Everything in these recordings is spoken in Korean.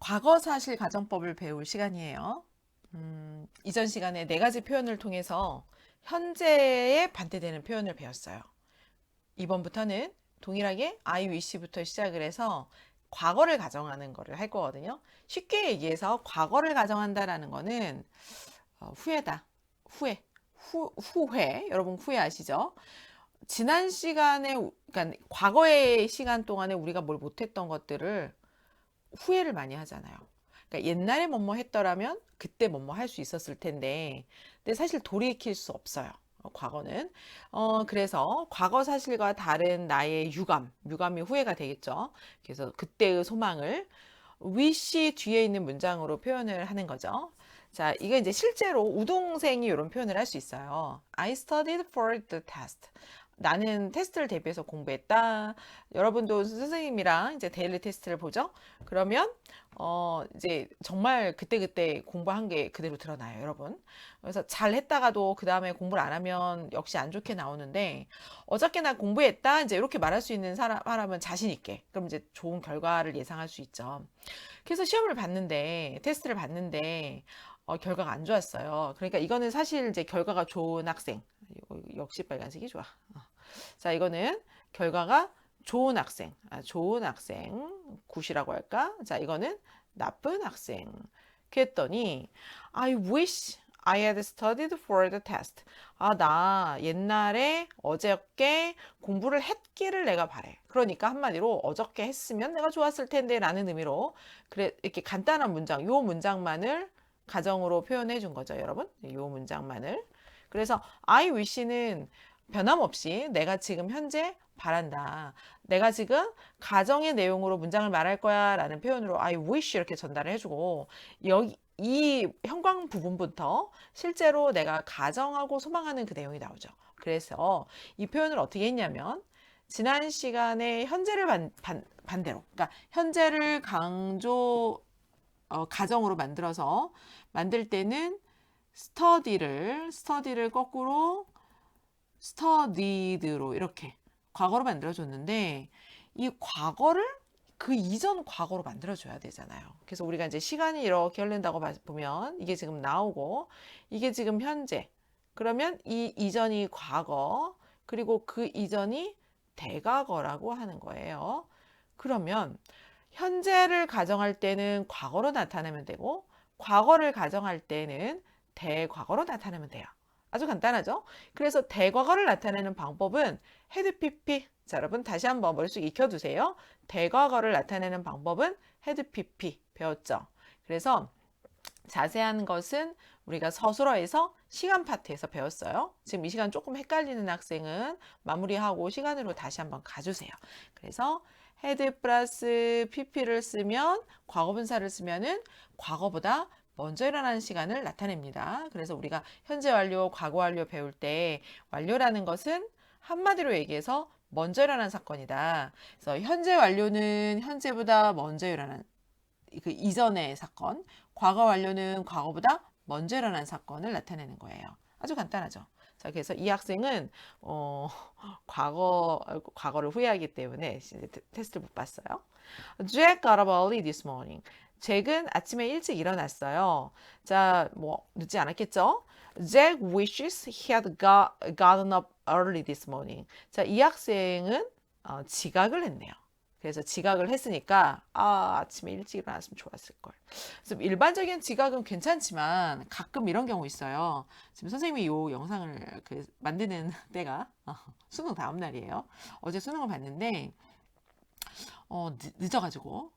과거사실 가정법을 배울 시간이에요. 이전 시간에 네 가지 표현을 통해서 현재에 반대되는 표현을 배웠어요. 이번부터는 동일하게 I wish부터 시작을 해서 과거를 가정하는 거를 할 거거든요. 쉽게 얘기해서 과거를 가정한다라는 거는 후회다. 후회. 후회. 여러분 후회 아시죠? 지난 시간에, 그러니까 과거의 시간 동안에 우리가 뭘 못했던 것들을 후회를 많이 하잖아요. 그러니까 옛날에 뭐뭐 했더라면 그때 뭐뭐 할 수 있었을 텐데, 근데 사실 돌이킬 수 없어요. 과거는. 그래서 과거 사실과 다른 나의 유감이 후회가 되겠죠. 그래서 그때의 소망을 wish 뒤에 있는 문장으로 표현을 하는 거죠. 자, 이거 이제 실제로 우동생이 이런 표현을 할 수 있어요. I studied for the test. 나는 테스트를 대비해서 공부했다. 여러분도 선생님이랑 이제 데일리 테스트를 보죠. 그러면 이제 정말 그때그때 공부한 게 그대로 드러나요, 여러분. 그래서 잘 했다가도 그 다음에 공부를 안 하면 역시 안 좋게 나오는데, 어저께 나 공부했다 이제 이렇게 말할 수 있는 사람은 자신 있게, 그럼 이제 좋은 결과를 예상할 수 있죠. 그래서 시험을 봤는데, 테스트를 봤는데 결과가 안 좋았어요. 그러니까 이거는 사실 이제 결과가 좋은 학생, 역시 빨간색이 좋아. 자, 이거는 결과가 좋은 학생, 좋은 학생, 굿이라고 할까? 자, 이거는 나쁜 학생. 그랬더니 I wish I had studied for the test. 나 옛날에 어저께 공부를 했기를 내가 바래. 그러니까 한마디로 어저께 했으면 내가 좋았을 텐데 라는 의미로, 그래, 이렇게 간단한 문장, 요 문장만을 가정으로 표현해 준 거죠, 여러분. 요 문장만을. 그래서 I wish는 변함없이 내가 지금 현재 바란다. 내가 지금 가정의 내용으로 문장을 말할 거야 라는 표현으로 I wish 이렇게 전달을 해주고, 여기 이 형광 부분부터 실제로 내가 가정하고 소망하는 그 내용이 나오죠. 그래서 이 표현을 어떻게 했냐면, 지난 시간에 현재를 반대로, 그러니까 현재를 가정으로 만들어서 만들 때는 스터디를 거꾸로 스터디드로 이렇게 과거로 만들어줬는데, 이 과거를 그 이전 과거로 만들어줘야 되잖아요. 그래서 우리가 이제 시간이 이렇게 흐른다고 보면 이게 지금 나오고 이게 지금 현재, 그러면 이 이전이 과거, 그리고 그 이전이 대과거라고 하는 거예요. 그러면 현재를 가정할 때는 과거로 나타내면 되고, 과거를 가정할 때는 대과거로 나타내면 돼요. 아주 간단하죠? 그래서 대과거를 나타내는 방법은 had pp. 자, 여러분 다시 한번 머릿속에 익혀두세요. 대과거를 나타내는 방법은 had pp 배웠죠? 그래서 자세한 것은 우리가 서술어에서 시간 파트에서 배웠어요. 지금 이 시간 조금 헷갈리는 학생은 마무리하고 시간으로 다시 한번 가주세요. 그래서 had 플러스 pp를 쓰면, 과거분사를 쓰면은 과거보다 먼저 일어나는 시간을 나타냅니다. 그래서 우리가 현재 완료, 과거 완료 배울 때 완료라는 것은 한마디로 얘기해서 먼저 일어난 사건이다. 그래서 현재 완료는 현재보다 먼저 일어난 그 이전의 사건, 과거 완료는 과거보다 먼저 일어난 사건을 나타내는 거예요. 아주 간단하죠. 자, 그래서 이 학생은 과거를 후회하기 때문에 테스트를 못 봤어요. Jack got up early this morning. 잭은 아침에 일찍 일어났어요. 자, 뭐 늦지 않았겠죠? Jack wishes he had gotten up early this morning. 자, 이 학생은 지각을 했네요. 그래서 지각을 했으니까 아침에 일찍 일어났으면 좋았을 걸. 그래서 일반적인 지각은 괜찮지만 가끔 이런 경우 있어요. 지금 선생님이 이 영상을 만드는 때가 수능 다음 날이에요. 어제 수능을 봤는데 늦어가지고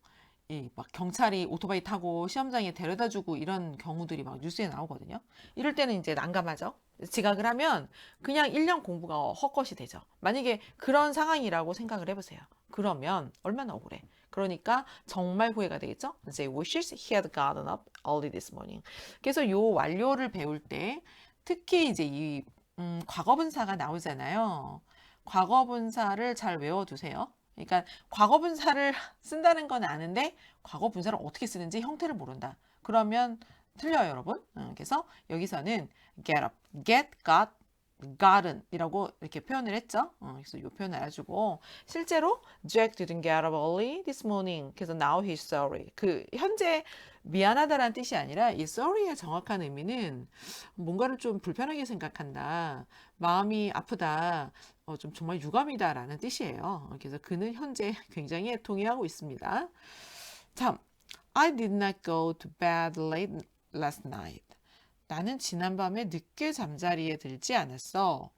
막 경찰이 오토바이 타고 시험장에 데려다주고 이런 경우들이 막 뉴스에 나오거든요. 이럴 때는 이제 난감하죠. 지각을 하면 그냥 1년 공부가 헛것이 되죠. 만약에 그런 상황이라고 생각을 해보세요. 그러면 얼마나 억울해. 그러니까 정말 후회가 되겠죠. 이제 wishes he had gotten up early this morning. 그래서 요 완료를 배울 때 특히 이제 이 과거분사가 나오잖아요. 과거분사를 잘 외워두세요. 그러니까 과거분사를 쓴다는 건 아는데 과거분사를 어떻게 쓰는지 형태를 모른다. 그러면 틀려요, 여러분. 그래서 여기서는 get up, get, got gotten이라고 이렇게 표현을 했죠. 그래서 이 표현을 알아주고 실제로 Jack didn't get up early this morning. 그래서 now he's sorry. 그 현재 미안하다라는 뜻이 아니라 이 sorry의 정확한 의미는 뭔가를 좀 불편하게 생각한다. 마음이 아프다. 좀 정말 유감이다라는 뜻이에요. 그래서 그는 현재 굉장히 애통해하고 있습니다. 참, I did not go to bed late last night. 나는 지난밤에 늦게 잠자리에 들지 않았어.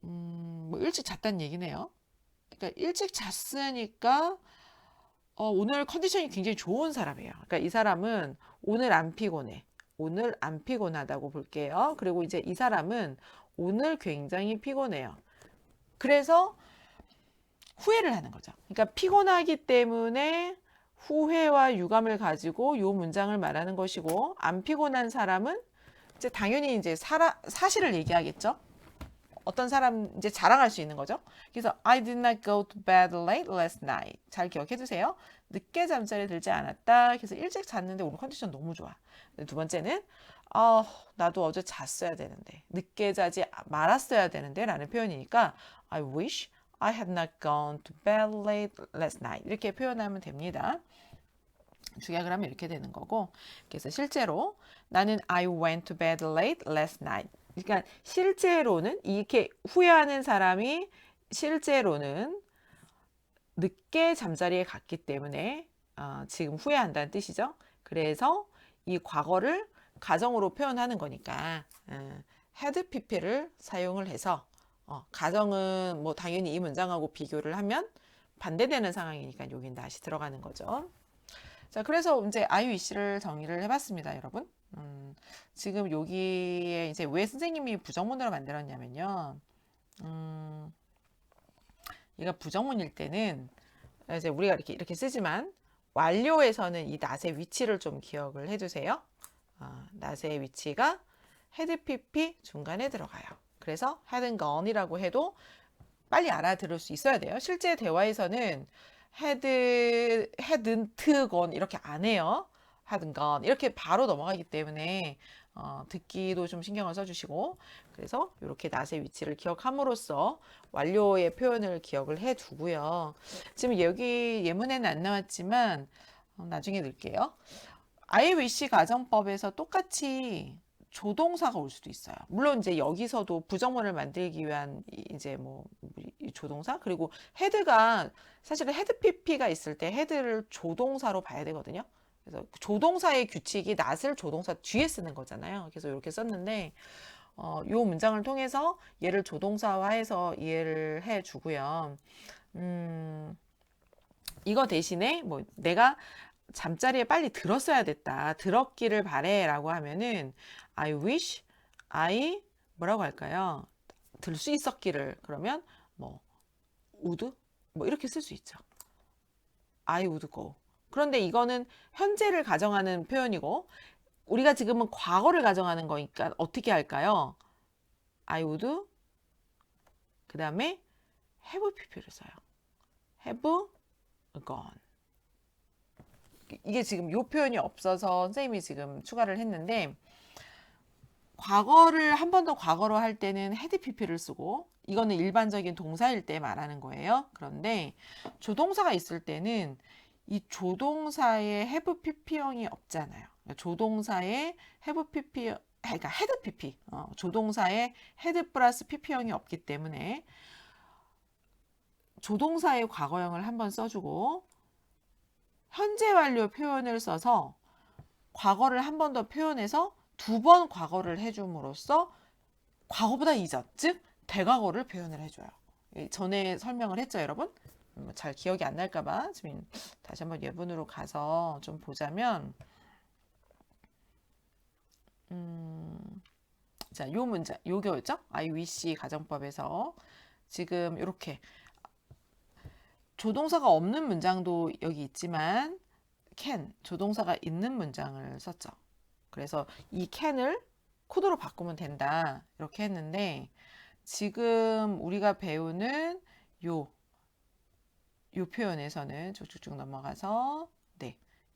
뭐 일찍 잤다는 얘기네요. 그러니까 일찍 잤으니까 오늘 컨디션이 굉장히 좋은 사람이에요. 그러니까 이 사람은 오늘 안 피곤해. 오늘 안 피곤하다고 볼게요. 그리고 이제 이 사람은 오늘 굉장히 피곤해요. 그래서 후회를 하는 거죠. 그러니까 피곤하기 때문에 후회와 유감을 가지고 이 문장을 말하는 것이고, 안 피곤한 사람은 이제 당연히 이제 사실을 얘기하겠죠. 어떤 사람 이제 자랑할 수 있는 거죠. 그래서 I did not go to bed late last night. 잘 기억해 두세요. 늦게 잠자리에 들지 않았다. 그래서 일찍 잤는데 오늘 컨디션 너무 좋아. 두 번째는 나도 어제 잤어야 되는데, 늦게 자지 말았어야 되는데 라는 표현이니까 I wish I had not gone to bed late last night. 이렇게 표현하면 됩니다. 주약을 하면 이렇게 되는 거고, 그래서 실제로 나는 I went to bed late last night. 그러니까 실제로는 이렇게 후회하는 사람이 실제로는 늦게 잠자리에 갔기 때문에 지금 후회한다는 뜻이죠. 그래서 이 과거를 가정으로 표현하는 거니까 had pp를 사용을 해서 가정은 뭐 당연히 이 문장하고 비교를 하면 반대되는 상황이니까 여긴 다시 들어가는 거죠. 자, 그래서 이제 I wish를 정의를 해봤습니다, 여러분. 지금 여기에 이제 왜 선생님이 부정문으로 만들었냐면요. 얘가 부정문일 때는 이제 우리가 이렇게 쓰지만 완료에서는 이 not의 위치를 좀 기억을 해두세요. not의 위치가 had pp 중간에 들어가요. 그래서 hadn't gone이라고 해도 빨리 알아들을 수 있어야 돼요. 실제 대화에서는 hadn't gone 이렇게 안 해요. hadn't gone 이렇게 바로 넘어가기 때문에 듣기도 좀 신경을 써주시고, 그래서 이렇게 not의 위치를 기억함으로써 완료의 표현을 기억을 해두고요. 지금 여기 예문에는 안 나왔지만 나중에 넣을게요. I wish 가정법에서 똑같이 조동사가 올 수도 있어요. 물론 이제 여기서도 부정문을 만들기 위한 이제 뭐 조동사, 그리고 had가 사실은 had pp가 있을 때 had를 조동사로 봐야 되거든요. 그래서 조동사의 규칙이 not을 조동사 뒤에 쓰는 거잖아요. 그래서 이렇게 썼는데 이 문장을 통해서 얘를 조동사화해서 이해를 해주고요. 이거 대신에 뭐 내가 잠자리에 빨리 들었어야 됐다, 들었기를 바래 라고 하면은 I wish I 뭐라고 할까요? 들 수 있었기를, 그러면 뭐 would 뭐 이렇게 쓸 수 있죠. I would go. 그런데 이거는 현재를 가정하는 표현이고 우리가 지금은 과거를 가정하는 거니까 어떻게 할까요? I would 그 다음에 have pp를 써요. have gone. 이게 지금 이 표현이 없어서 선생님이 지금 추가를 했는데, 과거를 한 번 더 과거로 할 때는 had pp를 쓰고, 이거는 일반적인 동사일 때 말하는 거예요. 그런데 조동사가 있을 때는 이 조동사에 have pp형이 없잖아요. 조동사에 have pp, 그러니까 had pp, 조동사에 had 플러스 pp형이 없기 때문에 조동사의 과거형을 한번 써주고 현재 완료 표현을 써서 과거를 한 번 더 표현해서 두 번 과거를 해줌으로써 과거보다 이전, 즉 대과거를 표현을 해줘요. 전에 설명을 했죠, 여러분? 잘 기억이 안 날까봐 지금 다시 한번 예문으로 가서 좀 보자면, 자, 요 문장, 요거였죠? I wish 가정법에서 지금 이렇게 조동사가 없는 문장도 여기 있지만 can, 조동사가 있는 문장을 썼죠. 그래서 이 can을 could로 바꾸면 된다 이렇게 했는데, 지금 우리가 배우는 요 표현에서는 쭉쭉쭉 넘어가서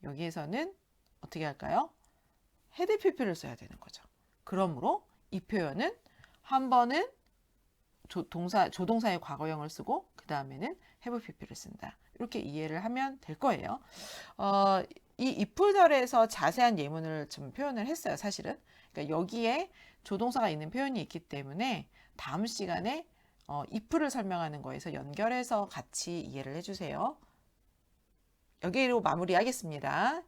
여기에서는 어떻게 할까요? had pp를 써야 되는 거죠. 그러므로 이 표현은 한 번은 조동사의 과거형을 쓰고 그 다음에는 have pp를 쓴다. 이렇게 이해를 하면 될 거예요. 이 if절에서 자세한 예문을 좀 표현을 했어요, 사실은. 그러니까 여기에 조동사가 있는 표현이 있기 때문에 다음 시간에 if를 설명하는 거에서 연결해서 같이 이해를 해주세요. 여기로 마무리하겠습니다.